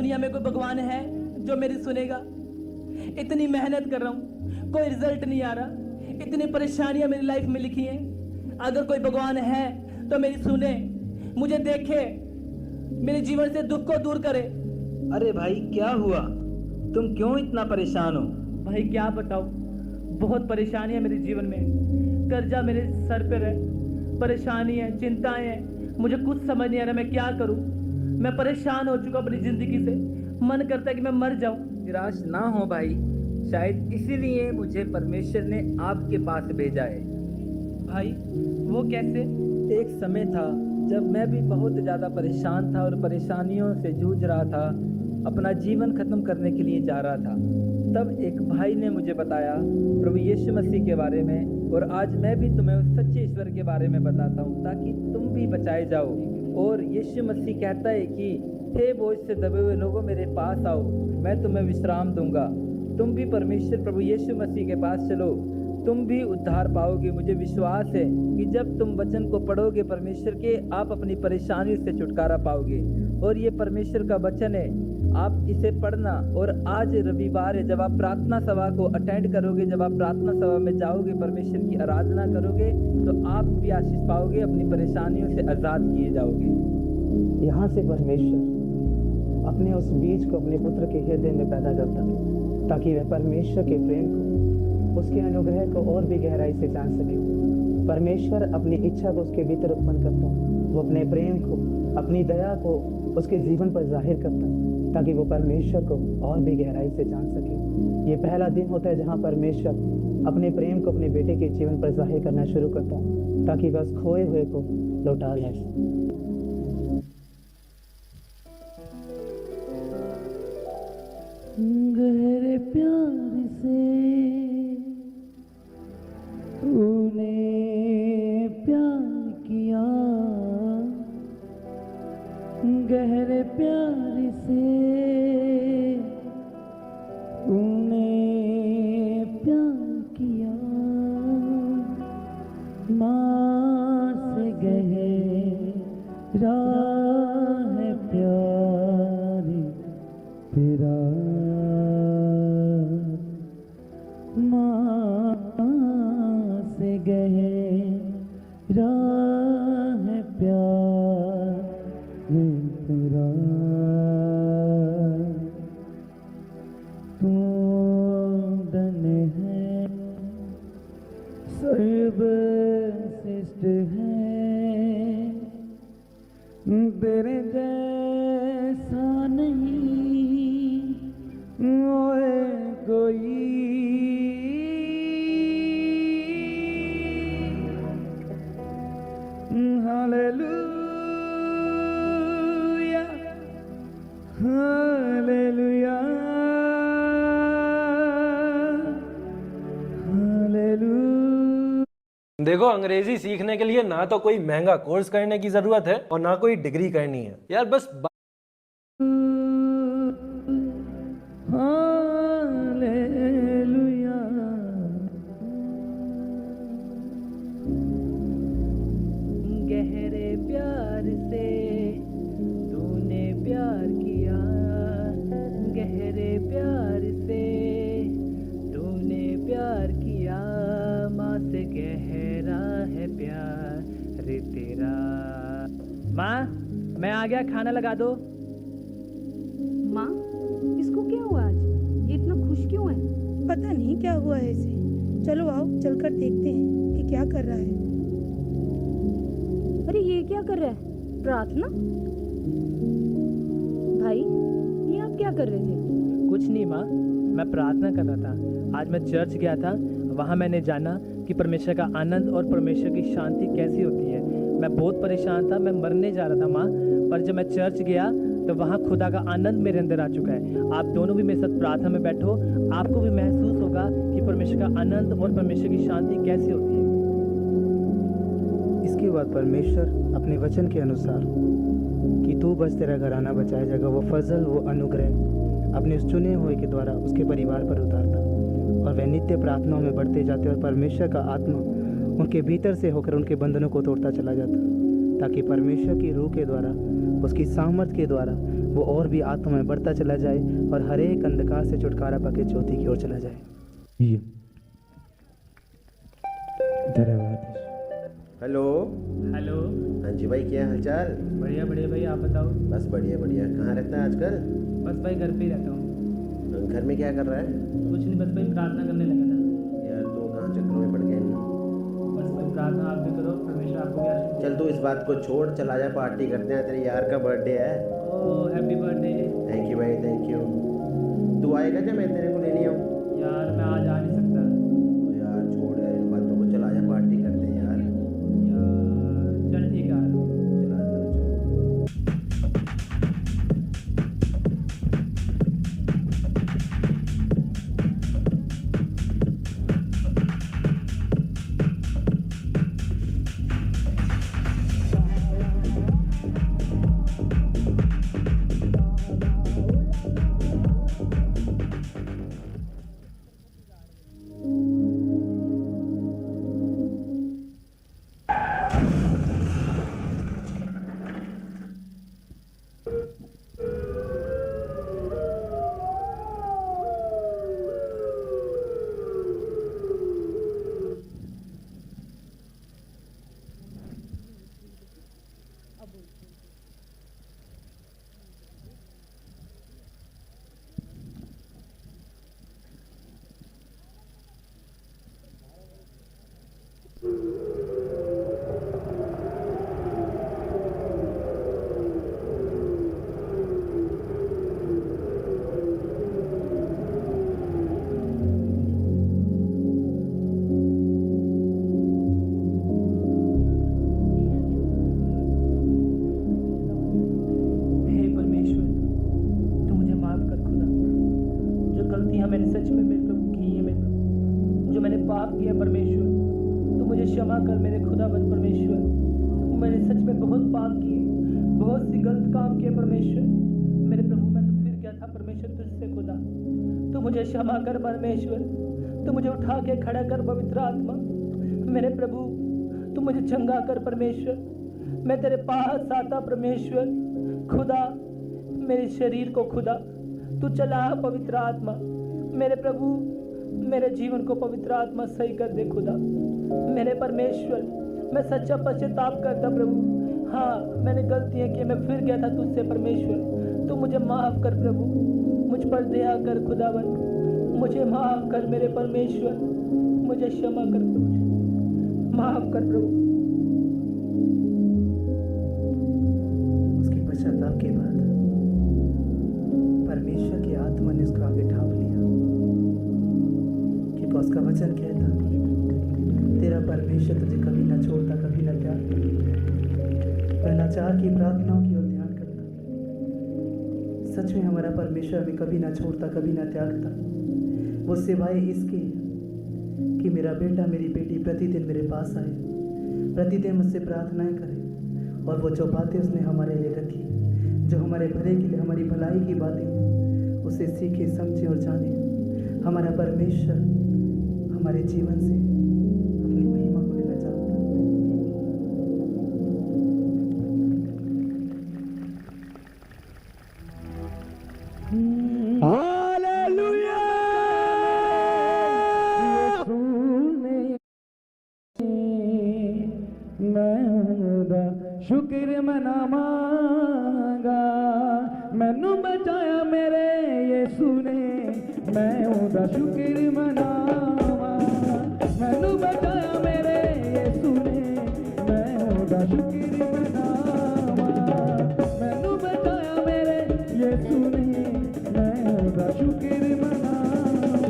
दुनिया में कोई भगवान है जो मेरी सुनेगा? इतनी मेहनत कर रहा हूँ, कोई रिजल्ट नहीं आ रहा। इतनी परेशानियां मेरी लाइफ में लिखी हैं। अगर कोई भगवान है तो मेरी सुने, मुझे देखे, मेरे जीवन से दुख को दूर करे। अरे भाई क्या हुआ, तुम क्यों इतना परेशान हो? भाई क्या बताऊं, बहुत परेशानी है मेरे जीवन में। कर्जा मेरे सर पे है, परेशानी है, चिंताएं हैं, मुझे कुछ समझ नहीं आ रहा मैं क्या करूं। मैं परेशान हो चुका अपनी जिंदगी से, मन करता है कि मैं मर जाऊं। निराश ना हो भाई, शायद इसीलिए मुझे परमेश्वर ने आपके पास भेजा है। भाई वो कैसे? एक समय था जब मैं भी बहुत ज़्यादा परेशान था और परेशानियों से जूझ रहा था, अपना जीवन खत्म करने के लिए जा रहा था। तब एक भाई ने मुझे बताया प्रभु यीशु मसीह के बारे में, और आज मैं भी तुम्हें उस सच्चे ईश्वर के बारे में बताता हूँ ताकि तुम भी बचाए जाओ। और यीशु मसीह कहता है कि हे बोझ से दबे हुए लोगों मेरे पास आओ, मैं तुम्हें विश्राम दूंगा। तुम भी परमेश्वर प्रभु यीशु मसीह के पास चलो, तुम भी उद्धार पाओगे। मुझे विश्वास है कि जब तुम वचन को पढ़ोगे परमेश्वर के, आप अपनी परेशानी से छुटकारा पाओगे। और ये परमेश्वर का वचन है, आप इसे पढ़ना। और आज रविवार है, जब आप प्रार्थना सभा को अटेंड करोगे, जब आप प्रार्थना सभा में जाओगे, परमेश्वर की आराधना करोगे, तो आप भी आशीष पाओगे, अपनी परेशानियों से आज़ाद किए जाओगे। यहाँ से परमेश्वर अपने उस बीज को अपने पुत्र के हृदय में पैदा करता, ताकि वह परमेश्वर के प्रेम को, उसके अनुग्रह को और भी गहराई से जान सके। परमेश्वर अपनी इच्छा को उसके भीतर उत्पन्न करता, वो अपने प्रेम को, अपनी दया को उसके जीवन पर जाहिर करता, ताकि वो परमेश्वर को और भी गहराई से जान सके। ये पहला दिन होता है जहाँ परमेश्वर अपने प्रेम को अपने बेटे के जीवन पर जाहिर करना शुरू करता, ताकि वह उस खोए हुए को लौटा ले। गहरे प्यार से तूने प्यार किया, गहरे प्यार से तूने प्यार किया, माँ से गहरा है प्यार तेरा, माँ से गहरा है प्यार तेरा। तू धन है, सर्वश्रेष्ठ है, तेरे जैसा नहीं और कोई। Hallelujah, hallelujah, hallelujah. देखो, अंग्रेजी सीखने के लिए ना तो कोई महंगा कोर्स करने की जरूरत है और ना कोई डिग्री करनी है यार, बस हालेलुया। गहरे प्यार से तूने प्यार किया, गहरे प्यार से तूने प्यार किया, माँ से गहरा है प्यार तेरा। माँ मैं आ गया, खाना लगा दो। माँ इसको क्या हुआ आज, ये इतना खुश क्यों है? पता नहीं क्या हुआ है इसे। चलो आओ चलकर देखते हैं कि क्या कर रहा है। अरे ये क्या कर रहा है? प्रार्थना? भाई ये आप क्या कर रहे थे? कुछ नहीं माँ, मैं प्रार्थना कर रहा था। आज मैं चर्च गया था, वहाँ मैंने जाना कि परमेश्वर का आनंद और परमेश्वर की शांति कैसी होती है। मैं बहुत परेशान था, मैं मरने जा रहा था माँ, पर जब मैं चर्च गया तो वहाँ खुदा का आनंद मेरे अंदर आ चुका है। आप दोनों भी मेरे साथ प्रार्थना में बैठो, आपको भी महसूस होगा कि परमेश्वर का आनंद और परमेश्वर की शांति कैसी होती है। इसके बाद परमेश्वर अपने वचन के अनुसार कि तू बस तेरा घराना बचाया जाएगा, वो फजल, वो अनुग्रह अपने उस चुने हुए के द्वारा उसके परिवार पर उतारता, और वह नित्य प्रार्थनाओं में बढ़ते जाते और परमेश्वर का आत्मा उनके भीतर से होकर उनके बंधनों को तोड़ता चला जाता, ताकि परमेश्वर की रूह के द्वारा, उसकी सामर्थ के द्वारा वो और भी आत्मा में बढ़ता चला जाए और हर एक अंधकार से छुटकारा पाके ज्योति की ओर चला जाए। धन्यवाद। हेलो। हेलो। हाँ जी भाई, क्या हालचाल? बढ़िया बढ़िया भाई, आप बताओ। बस बढ़िया बढ़िया। कहाँ रहता है आजकल? बस भाई घर पे ही रहता हूँ। घर में क्या कर रहा है? कुछ नहीं, बस भाई प्रार्थना करने लगा था। यार तू कहाँ चक्कर में पड़ गया? बस भाई प्रार्थना आप भी करो, परमेश्वर आपको भी आशीष दे। चल तू इस बात को छोड़, चल आजा पार्टी करते हैं, तेरे यार का बर्थडे है। ओह हैप्पी बर्थडे। थैंक यू भाई, थैंक यू। तू आएगा क्या मैं तेरे को लेने आऊँ? यार मैं आज आ नहीं सकता। यार छोड़ यार इन बातों को, चल आजा पार्टी करते हैं यार। यार चल ठीक है। चल आजा। हे परमेश्वर, तू मुझे माफ कर खुदा। जो गलतियां मैंने सच में मेरे प्रभु की है, मेरे प्रभु जो मैंने पाप किया परमेश्वर, तू मुझे क्षमा कर मेरे खुदाबंद परमेश्वर। मैंने सच में बहुत पाप किए, बहुत सी गलत काम किए परमेश्वर। मेरे प्रभु मैं तो फिर गया था परमेश्वर तुझसे खुदा। तू मुझे क्षमा कर परमेश्वर। तू मुझे उठा के खड़ा कर पवित्र आत्मा। मेरे प्रभु तू मुझे चंगा कर परमेश्वर। मैं तेरे पास आता परमेश्वर खुदा। मेरे शरीर को खुदा तू चला पवित्र आत्मा। मेरे प्रभु मेरे जीवन को पवित्र आत्मा सही कर दे खुदा। मेरे परमेश्वर मैं सच्चा पश्चाताप करता प्रभु। हाँ मैंने गलतियाँ की, मैं फिर गया था तुझसे परमेश्वर। तू मुझे माफ़ कर प्रभु, मुझ पर दया कर खुदावन। मुझे माफ़ कर मेरे परमेश्वर, मुझे क्षमा कर प्रभु, माफ़ कर प्रभु। उसके पश्चाताप के बाद परमेश्वर की आत्मा ने उसको आगे ठाप लिया, क्योंकि उसका वचन कहता तेरा परमेश्वर तुझे कभी ना छोड़ता, कभी ना त्यागता। वह लाचार की प्रार्थनाओं की ओर ध्यान करता। सच में हमारा परमेश्वर हमें कभी ना छोड़ता, कभी ना त्यागता। वो सिवाय इसके कि मेरा बेटा मेरी बेटी प्रतिदिन मेरे पास आए, प्रतिदिन मुझसे प्रार्थनाएं करे, और वो जो बातें उसने हमारे लिए रखी, जो हमारे भले के लिए, हमारी भलाई की बातें, उसे सीखे, समझे और जाने। हमारा परमेश्वर हमारे जीवन से अपनी महिमा को लेना चाहता है। हालेलुया। शुक्र मनावांगा, मैनू बचाया मेरे यीशु ने। मैं ओदा शुक्र मनावा, मैनू बचाया मेरे यीशु ने। मैं ओदा शुक्र मनावा, मैनू बचाया मेरे यीशु ने। मैं ओदा शुक्र मनावा।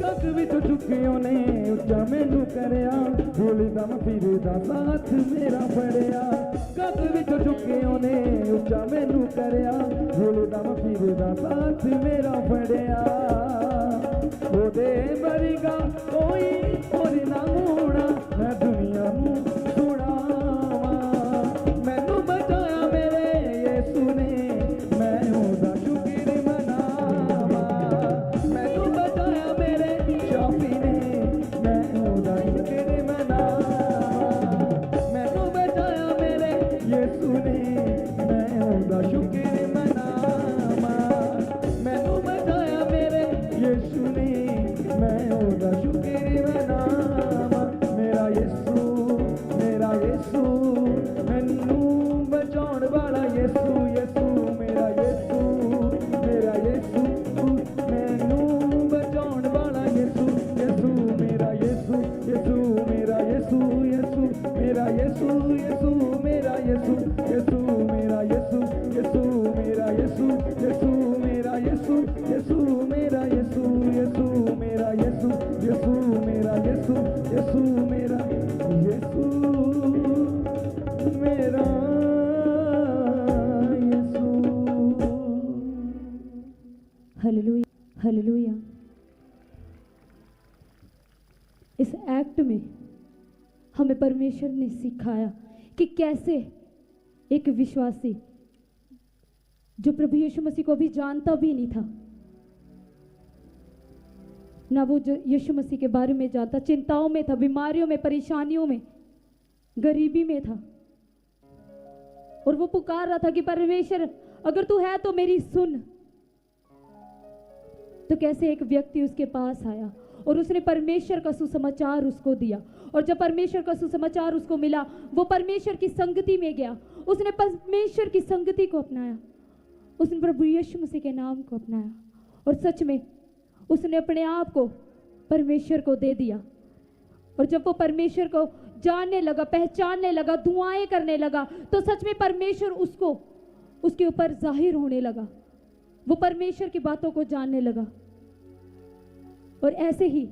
कख विच चुकियों ने उच्चा मैनू करया, भूलदा फिरदा साथ मेरा फड़िया। कख विच चुकियों ने उच्चा मैनू करया, भूलदा फिरदा साथ मेरा फड़िया। ओदे बरगा कोई होर ना होना, मैं दुनिया नू सुनावा। मैनू बचाया मेरे यीशु ने। मैं ओदा शुक्र मनावा, मैनू बचाया मेरे शाफी ने। मैं ओदा शुक्र मनावा, मैनू बचाया मेरे यीशु ने। मैं ओदा शुक्र मनावा। Hallelujah hallelujah. इस एक्ट में हमें परमेश्वर ने सिखाया कि कैसे एक विश्वासी जो प्रभु यीशु मसीह को अभी जानता भी नहीं था, ना वो जो यीशु मसीह के बारे में जानता, चिंताओं में था, बीमारियों में, परेशानियों में, गरीबी में था, और वो पुकार रहा था कि परमेश्वर अगर तू है तो मेरी सुन। तो कैसे एक व्यक्ति उसके पास आया और उसने परमेश्वर का सुसमाचार उसको दिया, और जब परमेश्वर का सुसमाचार उसको मिला, वो परमेश्वर की संगति में गया, उसने परमेश्वर की संगति को अपनाया, उसने प्रभु यीशु मसीह के नाम को अपनाया, और सच में उसने अपने आप को परमेश्वर को दे दिया। और जब वो परमेश्वर को जानने लगा, पहचानने लगा, दुआएं करने लगा, तो सच में परमेश्वर उसको उसके ऊपर जाहिर होने लगा, वो परमेश्वर की बातों को जानने लगा। और ऐसे ही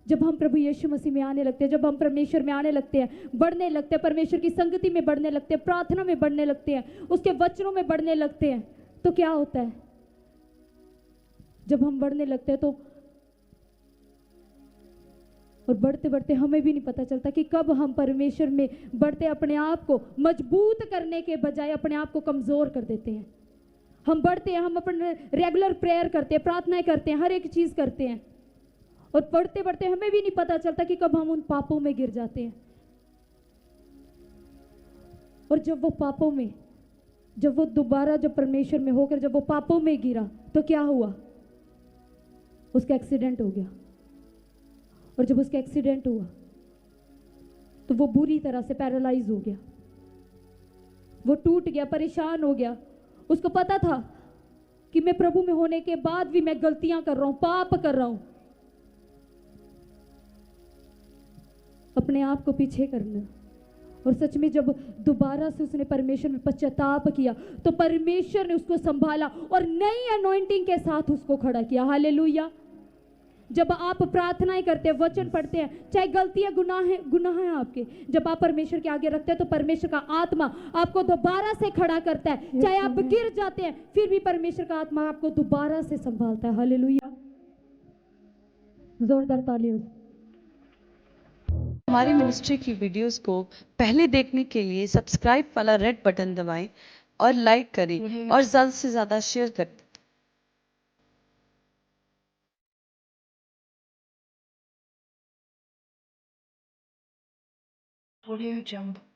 जब हम प्रभु यीशु मसीह में आने लगते हैं, जब हम परमेश्वर में आने लगते हैं, बढ़ने लगते हैं, परमेश्वर की संगति में बढ़ने लगते हैं, प्रार्थना में बढ़ने लगते हैं, उसके वचनों में बढ़ने लगते हैं, तो क्या होता है? जब हम बढ़ने लगते हैं तो और बढ़ते बढ़ते हमें भी नहीं पता चलता कि कब हम परमेश्वर में बढ़ते अपने आप को मजबूत करने के बजाय अपने आप को कमजोर कर देते हैं। हम बढ़ते हैं, हम अपने रेगुलर प्रेयर करते हैं, प्रार्थनाएं करते हैं, हर एक चीज करते हैं, और बढ़ते बढ़ते हमें भी नहीं पता चलता कि कब हम उन पापों में गिर जाते हैं। और जब वो पापों में, जब वो दोबारा जब परमेश्वर में होकर जब वो पापों में गिरा, तो क्या हुआ? उसका एक्सीडेंट हो गया। और जब उसका एक्सीडेंट हुआ तो वो बुरी तरह से पैरालाइज हो गया, वो टूट गया, परेशान हो गया। उसको पता था कि मैं प्रभु में होने के बाद भी मैं गलतियां कर रहा हूं, पाप कर रहा हूं। अपने आप को पीछे करना। और सच में जब दोबारा से उसने परमेश्वर में पश्चाताप किया तो परमेश्वर ने उसको संभाला और नई अनॉइंटिंग के साथ उसको खड़ा किया। हालेलुया। जब आप प्रार्थनाएं करते हैं, वचन पढ़ते हैं, चाहे गलतियां गुनाह हैं आपके, जब आप परमेश्वर के आगे रखते हैं तो परमेश्वर का आत्मा आपको दोबारा से खड़ा करता है। चाहे आप गिर जाते हैं फिर भी परमेश्वर का आत्मा आपको दोबारा से संभालता है। हालेलुया। जोरदार तालियों। हमारी मिनिस्ट्री की वीडियोस को पहले देखने के लिए सब्सक्राइब वाला रेड बटन दबाएं और लाइक करें और ज़्यादा से ज़्यादा शेयर करें। Audio Jungle.